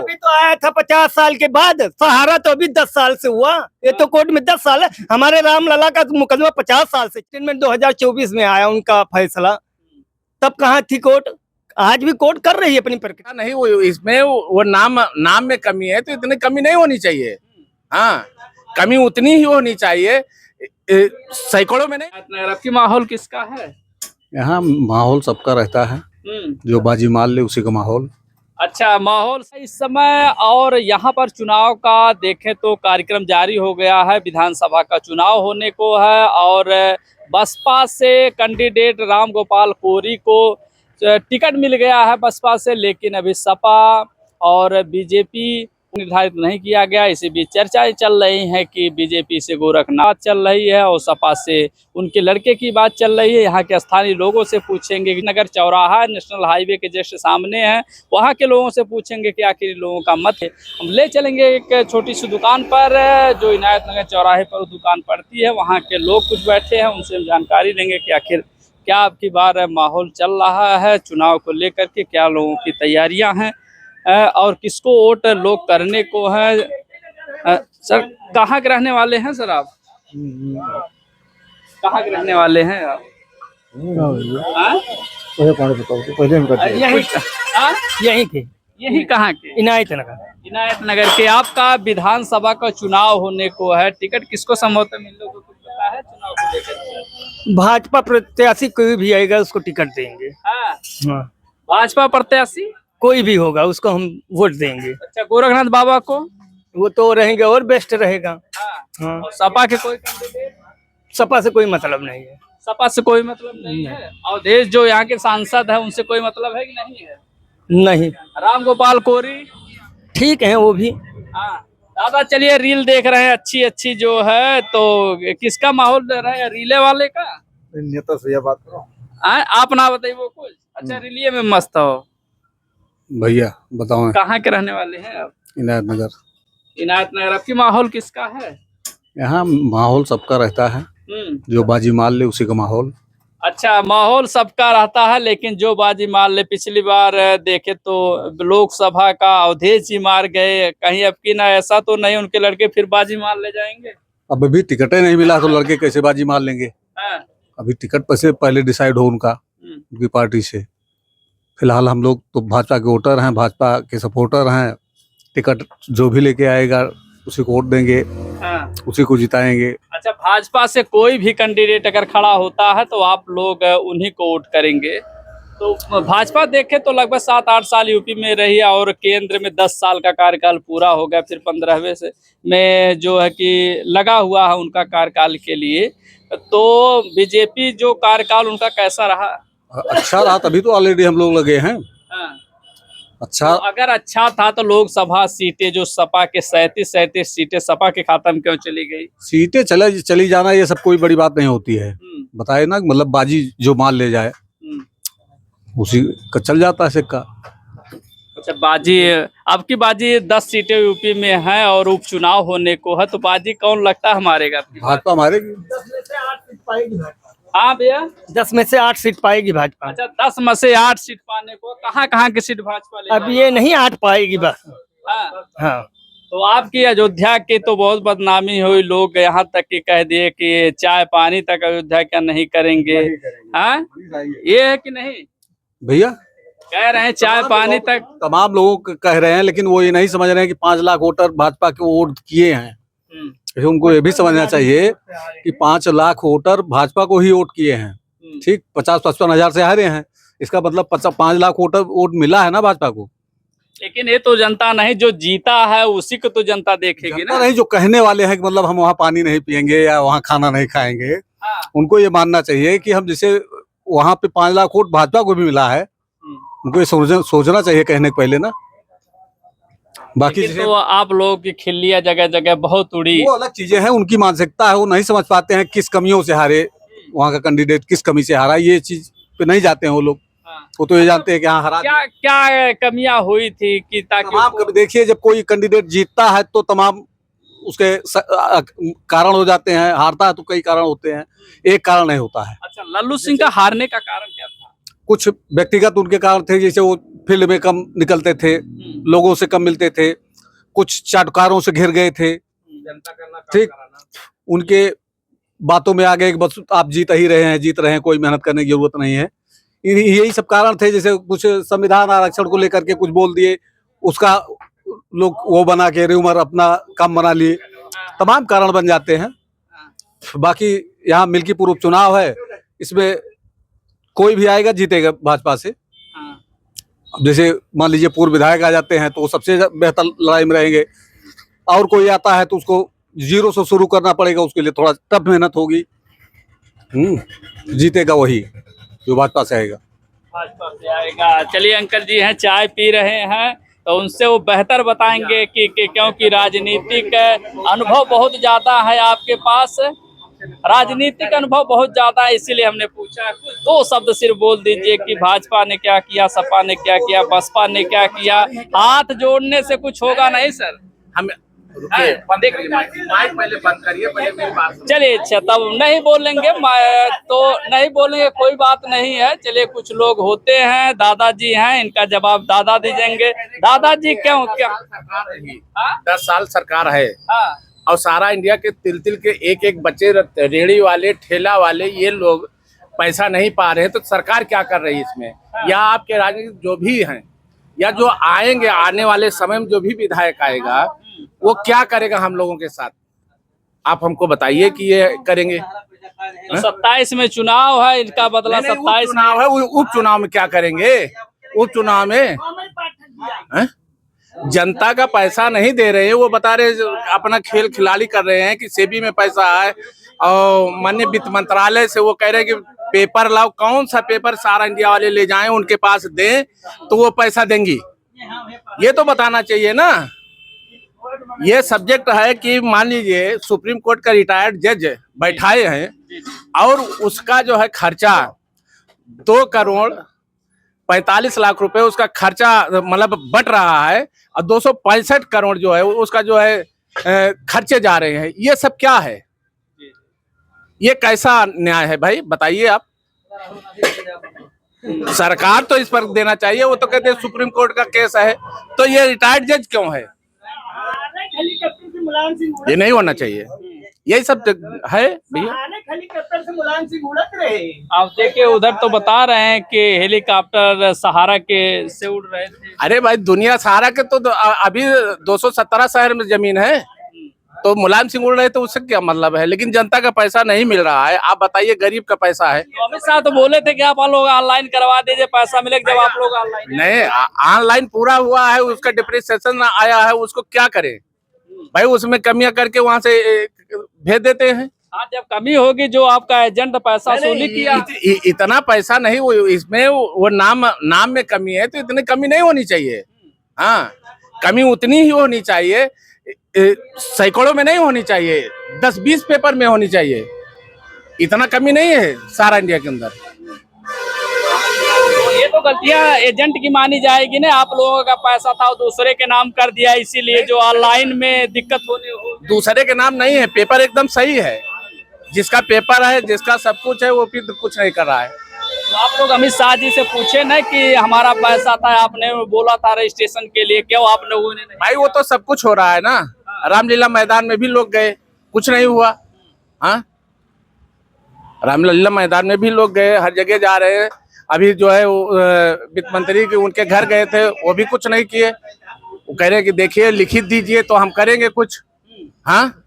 अभी तो आया था 50 साल के बाद, सहारा तो अभी 10 साल से हुआ। ये तो कोर्ट में 10 साल है। हमारे राम लला का मुकदमा 50 साल से, में 2024 में आया उनका फैसला। तब कहाँ थी कोर्ट? आज भी कोर्ट कर रही है अपनी प्रक्रिया। नहीं, वो इसमें वो नाम में कमी है, तो इतनी कमी नहीं होनी चाहिए। हाँ, कमी उतनी ही होनी चाहिए, सैकड़ों में नहीं। आपकी माहौल किसका है? यहाँ माहौल सबका रहता है, जो बाजी मार ले उसी का माहौल। अच्छा, माहौल इस समय। और यहाँ पर चुनाव का देखें तो कार्यक्रम जारी हो गया है। विधानसभा का चुनाव होने को है और बसपा से कैंडिडेट राम गोपाल कोरी को टिकट मिल गया है बसपा से, लेकिन अभी सपा और बीजेपी निर्धारित नहीं किया गया। इसी बीच चर्चाएं चल रही हैं कि बीजेपी से गोरखनाथ चल रही है और सपा से उनके लड़के की बात चल रही है। यहाँ के स्थानीय लोगों से पूछेंगे, नगर चौराहा नेशनल हाईवे के जस्ट सामने है, वहाँ के लोगों से पूछेंगे कि आखिर लोगों का मत है। हम ले चलेंगे एक छोटी सी दुकान पर जो इनायत नगर चौराहे पर दुकान पड़ती है। वहाँ के लोग कुछ बैठे हैं, उनसे हम जानकारी लेंगे कि आखिर क्या आपकी बार माहौल चल रहा है चुनाव को लेकर के, क्या लोगों की तैयारियां हैं और किसको वोट लोग करने को है। सर, कहाँ के रहने वाले हैं सर आप? कहाँ के रहने वाले हैं आप? यहीं के, यही कहाँ के? इनायत नगर। इनायत नगर के। आपका विधानसभा का चुनाव होने को है, टिकट किसको संभवतः मिलने को कुछ पता है चुनाव को लेकर? भाजपा प्रत्याशी कोई भी आएगा उसको टिकट देंगे। हाँ। भाजपा प्रत्याशी कोई भी होगा उसको हम वोट देंगे। अच्छा, गोरखनाथ बाबा को? वो तो रहेंगे और बेस्ट रहेगा। हाँ। और सपा के कोई कैंडिडेट? सपा से कोई मतलब नहीं है। सपा से कोई मतलब नहीं है। और देश जो यहाँ के सांसद है उनसे कोई मतलब है कि नहीं है? नहीं। राम गोपाल कोरी ठीक है वो भी। हाँ। दादा चलिए, रील देख रहे हैं अच्छी अच्छी जो है, तो किसका माहौल दे रहे हैं? रीले वाले का? नेता से बात करो। आप ना बताइए वो कुछ। अच्छा, रीलिए में मस्त हो भैया बताओ, कहाँ के रहने वाले हैं आप? इनायत नगर। इनायत नगर। आपकी माहौल किसका है? यहाँ माहौल सबका रहता है, जो बाजी मार ले उसी का माहौल। अच्छा, माहौल सबका रहता है, लेकिन जो बाजी मार ले। पिछली बार देखे तो लोकसभा का अवधेश जी मार गए, कहीं अब की ना ऐसा तो नहीं उनके लड़के फिर बाजी मार ले जाएंगे? अब अभी टिकटें नहीं मिला तो लड़के कैसे बाजी मार लेंगे? अभी टिकट पैसे पहले डिसाइड हो उनका, उनकी पार्टी से। फिलहाल हम लोग तो भाजपा के वोटर हैं, भाजपा के सपोर्टर हैं। टिकट जो भी लेके आएगा उसी को वोट देंगे, उसी को जिताएंगे। अच्छा, भाजपा से कोई भी कैंडिडेट अगर खड़ा होता है तो आप लोग उन्हीं को वोट करेंगे? तो भाजपा देखे तो लगभग 7-8 साल यूपी में रही और केंद्र में 10 साल का कार्यकाल पूरा हो गया, फिर 15वें से में जो है कि लगा हुआ है उनका कार्यकाल के लिए। तो बीजेपी जो कार्यकाल उनका कैसा रहा? अच्छा रहा, तभी तो ऑलरेडी हम लोग लगे हैं। अच्छा, तो अगर अच्छा था तो लोकसभा सीटें जो सपा के 37 सीटें सपा के खाता में क्यों चली गई? सीटें चली जाना ये सब कोई बड़ी बात नहीं होती है। बताए ना, मतलब बाजी जो मान ले जाए उसी का चल जाता है सिक्का। अच्छा, बाजी आपकी बाजी 10 सीटें यूपी में हैं और उपचुनाव होने को है, तो बाजी कौन लगता है हमारेगा? भाजपा मारेगी। हाँ भैया, 10 में से 8 सीट पाएगी भाजपा। अच्छा, 10 में से 8 सीट पाने को कहाँ की सीट भाजपा ले? अब ये नहीं 8 पाएगी बस। हाँ। तो आपकी अयोध्या की तो बहुत बदनामी हुई, लोग यहाँ तक कि कह दिए कि चाय पानी तक अयोध्या का नहीं करेंगे। हाँ, ये है कि नहीं भैया? कह रहे हैं चाय पानी तक। तमाम लोग कह रहे हैं, लेकिन वो ये नहीं समझ रहे हैं कि 5 लाख वोटर भाजपा के वोट किए हैं। उनको ये भी समझना चाहिए कि 5 लाख वोटर भाजपा को ही वोट किए हैं। ठीक, 50-55 हजार से हारे हैं, इसका मतलब 5 लाख वोट मिला है ना भाजपा को। लेकिन ये तो जनता नहीं, जो जीता है उसी को तो जनता देखेगी ना। नहीं, जो कहने वाले हैं कि मतलब हम वहाँ पानी नहीं पियेंगे या वहाँ खाना नहीं खाएंगे, उनको ये मानना चाहिए कि हम जैसे वहाँ पे 5 लाख वोट भाजपा को भी मिला है, उनको ये सोचना चाहिए कहने के पहले ना। बाकी तो आप लोगों की खिल्लियां जगह जगह बहुत उड़ी, वो अलग चीजें हैं, उनकी मानसिकता है, वो नहीं समझ पाते हैं किस कमियों से हारे, वहाँ का कैंडिडेट किस कमी से हारा, ये चीज पे नहीं जाते हैं वो लोग। वो तो ये जानते हैं कि हाँ हरा। क्या कमियां हुई थी कि ताकि देखिए, जब कोई कैंडिडेट जीतता है तो तमाम उसके कारण हो जाते हैं, हारता है तो कई कारण होते हैं, एक कारण नहीं होता है। अच्छा, लल्लू सिंह का हारने का कारण क्या था? कुछ व्यक्तिगत उनके कारण थे, जैसे वो फील्ड में कम निकलते थे, लोगों से कम मिलते थे, कुछ चाटकारों से घिर गए थे। ठीक, उनके बातों में आ गए कि बस आप जीत ही रहे हैं, जीत रहे हैं, कोई मेहनत करने की जरूरत नहीं है। यही सब कारण थे। जैसे कुछ संविधान आरक्षण को लेकर के कुछ बोल दिए, उसका लोग वो बना के र्यूमर अपना काम बना लिए, तमाम कारण बन जाते हैं। बाकी यहाँ मिल्कीपुर उपचुनाव है, इसमें कोई भी आएगा जीतेगा भाजपा से। अब जैसे मान लीजिए पूर्व विधायक आ जाते हैं तो वो सबसे बेहतर लड़ाई में रहेंगे, और कोई आता है तो उसको जीरो से शुरू करना पड़ेगा, उसके लिए थोड़ा टफ मेहनत होगी। जीतेगा वही जो भाजपा से आएगा। भाजपा से आएगा। चलिए अंकल जी हैं, चाय पी रहे हैं, तो उनसे वो बेहतर बताएंगे कि क्योंकि राजनीतिक अनुभव बहुत ज्यादा है आपके पास, राजनीतिक अनुभव बहुत ज्यादा है, इसीलिए हमने पूछा। कुछ दो शब्द सिर्फ बोल दीजिए कि भाजपा ने क्या किया, सपा ने क्या किया, बसपा ने क्या किया। हाथ जोड़ने से कुछ होगा नहीं सर। हम माइक पहले बंद करिए, पहले मेरी बात सुनिए। चलिए अच्छा, तब नहीं बोलेंगे तो नहीं बोलेंगे, कोई बात नहीं है। चलिए कुछ लोग होते हैं, दादाजी हैं, इनका जवाब दादा दीजिएंगे। दादाजी क्यों क्या 10 साल सरकार है, हाँ, और सारा इंडिया के तिल के एक एक बच्चे, रेहड़ी वाले, ठेला वाले, ये लोग पैसा नहीं पा रहे हैं, तो सरकार क्या कर रही है इसमें? या आपके राजनीतिक जो भी हैं, या जो आएंगे आने वाले समय में जो भी विधायक आएगा, वो क्या करेगा हम लोगों के साथ? आप हमको बताइए कि ये करेंगे। 27 में चुनाव है, इनका बदला 27 चुनाव है, उपचुनाव में क्या करेंगे? उपचुनाव में जनता का पैसा नहीं दे रहे हैं, वो बता रहे अपना खेल खिलाड़ी कर रहे हैं कि सेबी में पैसा है, और माननीय वित्त मंत्रालय से वो कह रहे हैं कि पेपर लाओ। कौन सा पेपर सारा इंडिया वाले ले जाएं, उनके पास दें तो वो पैसा देंगी? ये तो बताना चाहिए ना। ये सब्जेक्ट है कि मान लीजिए सुप्रीम कोर्ट का रिटायर्ड जज बैठाए हैं, और उसका जो है खर्चा 2,45,00,000 रुपए उसका खर्चा मतलब बट रहा है, और 265 करोड़ जो है उसका जो है खर्चे जा रहे हैं। ये सब क्या है? ये कैसा न्याय है भाई, बताइए आप। सरकार तो इस पर देना चाहिए। वो तो कहते हैं सुप्रीम कोर्ट का केस है, तो ये रिटायर्ड जज क्यों है? ये नहीं होना चाहिए। यही सब है भैया। आप देखिए उधर तो बता रहे हैं कि हेलीकॉप्टर सहारा के से उड़ रहे थे। अरे भाई, दुनिया सहारा के तो अभी 217 शहर में जमीन है, तो मुलायम सिंह उड़ रहे तो उससे क्या मतलब है? लेकिन जनता का पैसा नहीं मिल रहा है। आप बताइए, गरीब का पैसा है। तो अमित शाह तो बोले थे कि आप लोग ऑनलाइन करवा दीजिए, पैसा मिलेगा जब आप लोग ऑनलाइन। नहीं, ऑनलाइन पूरा हुआ है, उसका डिप्रिसिएशन आया है, उसको क्या करें भाई? उसमें कमियां करके वहां से भेज देते हैं। हाँ, जब कमी होगी जो आपका एजेंट पैसा वसूली किया। इतना पैसा नहीं, वो इसमें वो नाम में कमी है, तो इतनी कमी नहीं होनी चाहिए। हाँ, कमी उतनी ही होनी चाहिए, सैकड़ों में नहीं होनी चाहिए, 10-20 पेपर में होनी चाहिए। इतना कमी नहीं है सारा इंडिया के अंदर। ये तो गलतियां एजेंट की मानी जाएगी ना। आप लोगों का पैसा था वो दूसरे के नाम कर दिया, इसीलिए जो ऑनलाइन में दिक्कत होने हो। दूसरे के नाम नहीं है, पेपर एकदम सही है। जिसका पेपर है, जिसका सब कुछ है, वो फिर कुछ नहीं कर रहा है। तो आप लोग अमित शाह जी से पूछे ना कि हमारा पैसा था, आपने बोला था रजिस्ट्रेशन के लिए, क्यों आप लोगों ने नहीं? भाई वो तो सब कुछ हो रहा है ना। रामलीला मैदान में भी लोग गए, कुछ नहीं हुआ। हाँ, रामलीला मैदान में भी लोग गए, हर जगह जा रहे हैं। अभी जो है वित्त मंत्री के उनके घर गए थे, वो भी कुछ नहीं किए। वो कह रहे कि देखिए लिखित दीजिए तो हम करेंगे कुछ। हाँ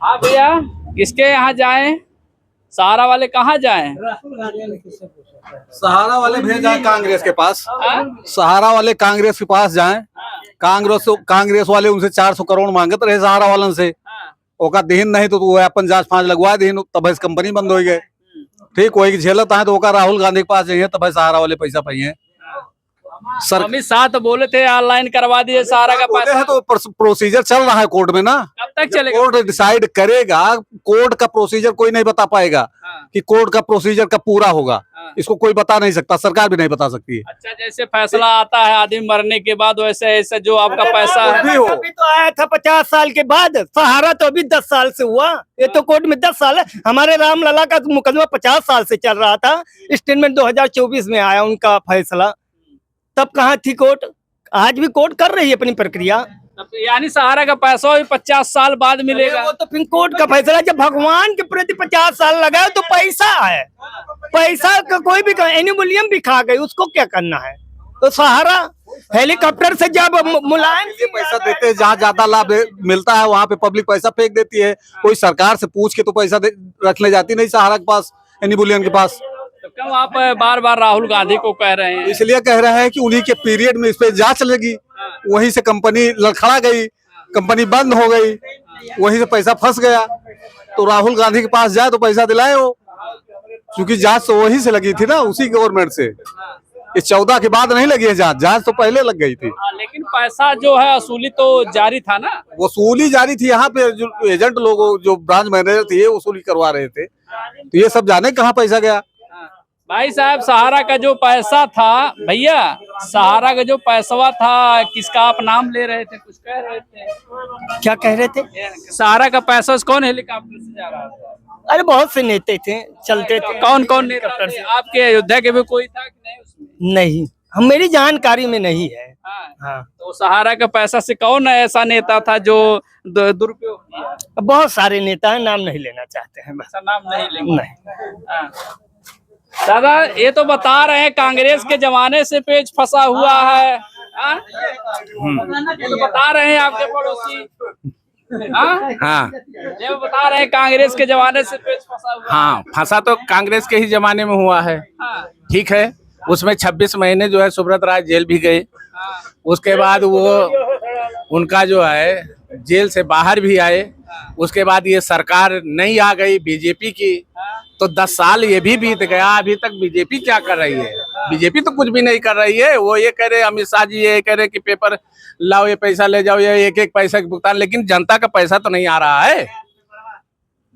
भैया, किसके यहाँ जाएं? सहारा वाले कहाँ जाएं? सहारा वाले भेज जाए कांग्रेस के पास। सहारा वाले कांग्रेस के पास जाएं। कांग्रेस वाले उनसे 400 करोड़ मांगते रहे सहारा वालन से, ओका दीन नहीं तो वो अपन जांच फांच लगवा दीन, तब इस कंपनी बंद हो गए। ठीक, वही झेलत है तो ओका राहुल गांधी के पास जाइए, तब सहारा वाले पैसा पाइए। अमित शाह तो बोले थे ऑनलाइन करवा दिए सहारा का पैसा। तो प्रोसीजर चल रहा है कोर्ट में ना। कब तक चलेगा? कोर्ट डिसाइड करेगा। कोर्ट का प्रोसीजर कोई नहीं बता पाएगा कि कोर्ट का प्रोसीजर कब पूरा होगा। इसको कोई बता नहीं सकता, सरकार भी नहीं बता सकती है। अच्छा, जैसे फैसला आता है आदमी मरने के बाद, वैसे ऐसे जो आपका पैसा है अभी तो आया था 50 साल के बाद। सहारा तो अभी 10 साल से हुआ। ये तो कोर्ट में 10 साल है। हमारे रामलला का मुकदमा 50 साल से चल रहा था। स्टेटमेंट 2024 में आया उनका फैसला। तब कहाँ थी कोर्ट? आज भी कोर्ट कर रही है अपनी प्रक्रिया। तब तो यानी सहारा का पैसा भी 50 साल बाद मिलेगा। वो तो फिर कोर्ट का फैसला। जब भगवान के प्रति 50 साल लगाए तो पैसा है, पैसा का कोई भी एनिमोलियम भी खा गई, उसको क्या करना है? तो सहारा हेलीकॉप्टर से जब मुलायम ये पैसा देते हैं, जहाँ ज्यादा लाभ मिलता है वहाँ पे पब्लिक पैसा फेंक देती है। कोई सरकार से पूछ के तो पैसा रख ले जाती नहीं सहारा के पास, एनीबुलियन के पास। तो क्यों आप बार बार राहुल गांधी को कह रहे हैं? इसलिए कह रहे हैं कि उन्हीं के पीरियड में इस पे जांच लगी, वहीं से कंपनी लड़खड़ा गई, कंपनी बंद हो गई, वहीं से पैसा फंस गया। तो राहुल गांधी के पास जाए तो पैसा दिलाए वो, क्योंकि जांच तो वहीं से लगी थी ना, उसी गवर्नमेंट से। इस 14 के बाद नहीं लगी है जांच, जांच तो पहले लग गई थी। लेकिन पैसा जो है वसूली तो जारी था ना? वसूली जारी थी, यहाँ पे जो एजेंट लोग, जो ब्रांच मैनेजर थे, ये वसूली करवा रहे थे। तो ये सब जाने कहाँ पैसा गया। भाई साहब, सहारा का जो पैसा था, भैया सहारा का जो पैसा था, किसका आप नाम ले रहे थे, कुछ कह रहे थे? क्या कह रहे थे? सहारा का पैसा कौन हेलीकॉप्टर से जा रहा था? अरे बहुत से नेता थे, चलते थे। कौन कौन नेता थे? आपके अयोध्या के भी कोई था कि नहीं उसमें? नहीं, हम मेरी जानकारी में नहीं है। हाँ। तो सहारा का पैसा से कौन ऐसा नेता था जो दुरुपयोग किया? बहुत सारे नेता हैं, नाम नहीं लेना चाहते हैं बस। ऐसा नाम नहीं लेंगे। नहीं। हाँ। दादा, ये तो बता रहे हैं कांग्रेस के जमाने से पेच फंसा हुआ है। हाँ? ये तो बता रहे हैं आपके पड़ोसी। हाँ ये बता रहे हैं कांग्रेस के जमाने से पेच फंसा हुआ। हाँ, फंसा तो कांग्रेस के ही जमाने में हुआ है। हाँ, ठीक है, उसमें 26 महीने जो है सुब्रत राय जेल भी गए। हाँ, उसके बाद वो उनका जो है जेल से बाहर भी आए। उसके बाद ये सरकार नहीं आ गई बीजेपी की, तो 10 साल ये भी बीत गया। अभी तक बीजेपी क्या कर रही है? बीजेपी तो कुछ भी नहीं कर रही है। वो ये कह रहे, अमित शाह जी ये कह रहे कि पेपर लाओ, ये पैसा ले जाओ, ये एक एक पैसा का भुगतान, लेकिन जनता का पैसा तो नहीं आ रहा है।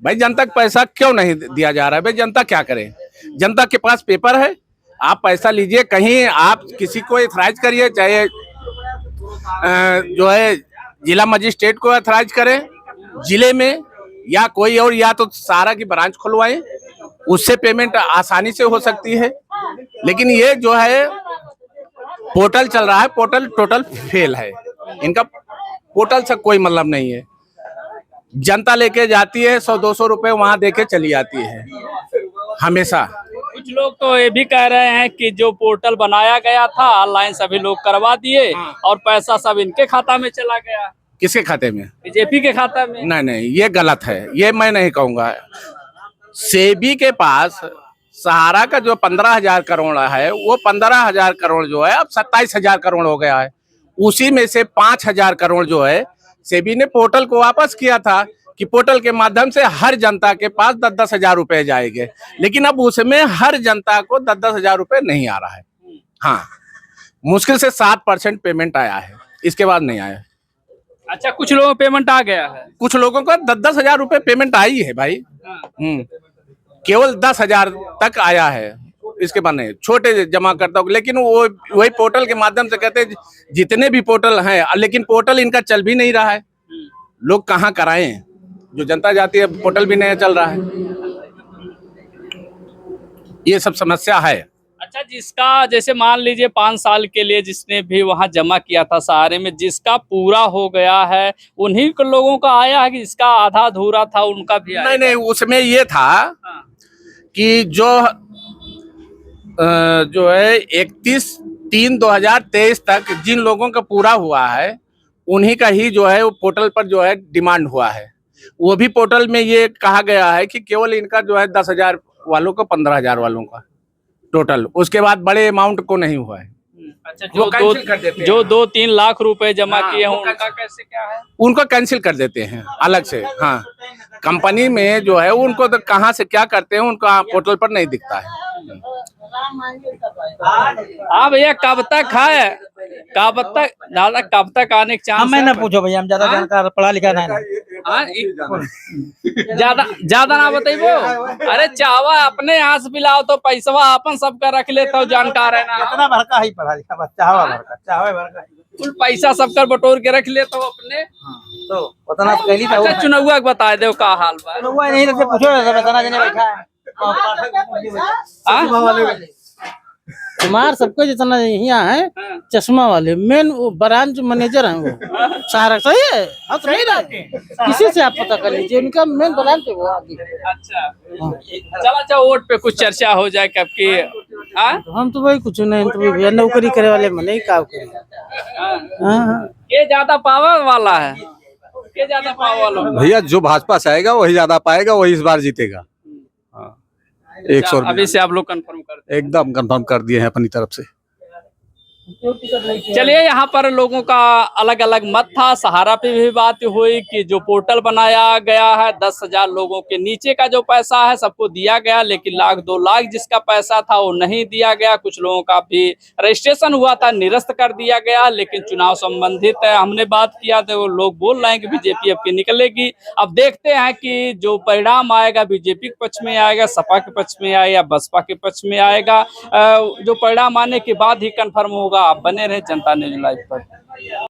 भाई जनता का पैसा क्यों नहीं दिया जा रहा है? भाई जनता क्या करे? जनता के पास पेपर है, आप पैसा लीजिए, कहीं आप किसी को एथराइज करिए, चाहे जो है जिला मजिस्ट्रेट को एथराइज करें जिले में, या कोई और, या तो सहारा की ब्रांच खुलवाएं, उससे पेमेंट आसानी से हो सकती है। लेकिन ये जो है पोर्टल चल रहा है, पोर्टल टोटल फेल है। इनका पोर्टल से कोई मतलब नहीं है। जनता लेके जाती है 100-200 रुपए, वहां देके चली आती है हमेशा। कुछ लोग तो ये भी कह रहे हैं कि जो पोर्टल बनाया गया था ऑनलाइन सभी लोग करवा दिए और पैसा सब इनके खाता में चला गया। किसके खाते में? बीजेपी के खाता में। नहीं, ये गलत है, ये मैं नहीं कहूँगा। सेबी के पास सहारा का जो 15,000 करोड़ है, वो 15,000 करोड़ जो है अब 27,000 करोड़ हो गया है। उसी में से 5,000 करोड़ जो है सेबी ने पोर्टल को वापस किया था कि पोर्टल के माध्यम से हर जनता के पास 10-10 हजार रुपए जाएंगे। लेकिन अब उसमें हर जनता को 10-10 हजार रुपए नहीं आ रहा है। हाँ, मुश्किल से 7% पेमेंट आया है, इसके बाद नहीं आया। अच्छा, कुछ लोगों को पेमेंट आ गया है, कुछ लोगों का 10-10 हजार रुपए पेमेंट आई है भाई। केवल 10 हजार तक आया है, इसके बाद नहीं। छोटे जमा करता हूँ, लेकिन वो वही पोर्टल के माध्यम से कहते हैं जितने भी पोर्टल हैं, लेकिन पोर्टल इनका चल भी नहीं रहा है। लोग कहाँ कराएं? जो जनता जाती है, पोर्टल भी नहीं चल रहा है। ये सब समस्या है। अच्छा, जिसका जैसे मान लीजिए 5 साल के लिए जिसने भी वहां जमा किया था सहारे में, जिसका पूरा हो गया है, उन्हीं को लोगों का आया है कि जिसका आधा अधूरा था उनका भी आया? नहीं, उसमें ये था कि जो है 31/3/2023 तक जिन लोगों का पूरा हुआ है, उन्हीं का ही जो है वो पोर्टल पर जो है डिमांड हुआ है। वो भी पोर्टल में ये कहा गया है कि केवल इनका जो है 10,000 वालों को, 15,000 वालों का टोटल, उसके बाद बड़े अमाउंट को नहीं हुआ है। अच्छा, जो 2-3 लाख रुपए जमा किए हैं उनका कैसे क्या है? उनको कैंसिल कर देते हैं अलग से। हाँ, कंपनी में जो है उनको तो कहाँ से क्या करते हैं उनका पोर्टल पर नहीं दिखता है। हाँ भैया, कब तक है? कब तक दादा, कब तक आने के चांस? मैं ना पूछो भैया, हम ज्यादा जानकार पढ़ा लिखा नहीं ना। ज्यादा ना बताइबो। अरे चावा अपने यहाँ से पिलाओ तो पैसवा अपन सबका रख लेता हूँ, जानकार है ना। इतना भरका ही पढ़ा लिखा, चाहवा भरका कुल पैसा सबका बटोर के रख लेता हूँ अपने। तो उतना तो कहली। अच्छा, चुनाव के बता दो का हाल बा? नहीं तो पूछो, इतना जने बैठा है। कुमार सबको जितना यहाँ है हाँ। चश्मा वाले मेन वो ब्रांच मैनेजर हैं वो सहारा सही है। आप नहीं रहते किसी से आप पता कर लीजिए उनका मेन ब्रांच है वो आगे। अच्छा चला अच्छा वोट पे कुछ चर्चा हो जाए कब की हाँ? हम तो भाई कुछ नहीं तो भैया नौकरी करे वाले में नहीं काम करे। हाँ ये ज्यादा पावर वाला है ये ज्यादा पावर वाला है? भैया जो भाजपा से आएगा वही ज्यादा पाएगा, वही इस बार जीतेगा। हाँ, 100 अभी से आप लोग कंफर्म कर एकदम कंफर्म कर दिए हैं अपनी तरफ से। चलिए यहाँ पर लोगों का अलग अलग मत था। सहारा पे भी बात हुई कि जो पोर्टल बनाया गया है 10,000 लोगों के नीचे का जो पैसा है सबको दिया गया, लेकिन 1,00,000-2,00,000 जिसका पैसा था वो नहीं दिया गया। कुछ लोगों का भी रजिस्ट्रेशन हुआ था निरस्त कर दिया गया। लेकिन चुनाव संबंधित हमने बात किया तो लोग बोल रहे हैं कि बीजेपी अब की निकलेगी। अब देखते हैं कि जो परिणाम आएगा बीजेपी के पक्ष में आएगा, सपा के पक्ष में आएगा या बसपा के पक्ष में आएगा। जो परिणाम आने के बाद ही कंफर्म होगा। आप बने रहे जनता न्यूज़ लाइव पर।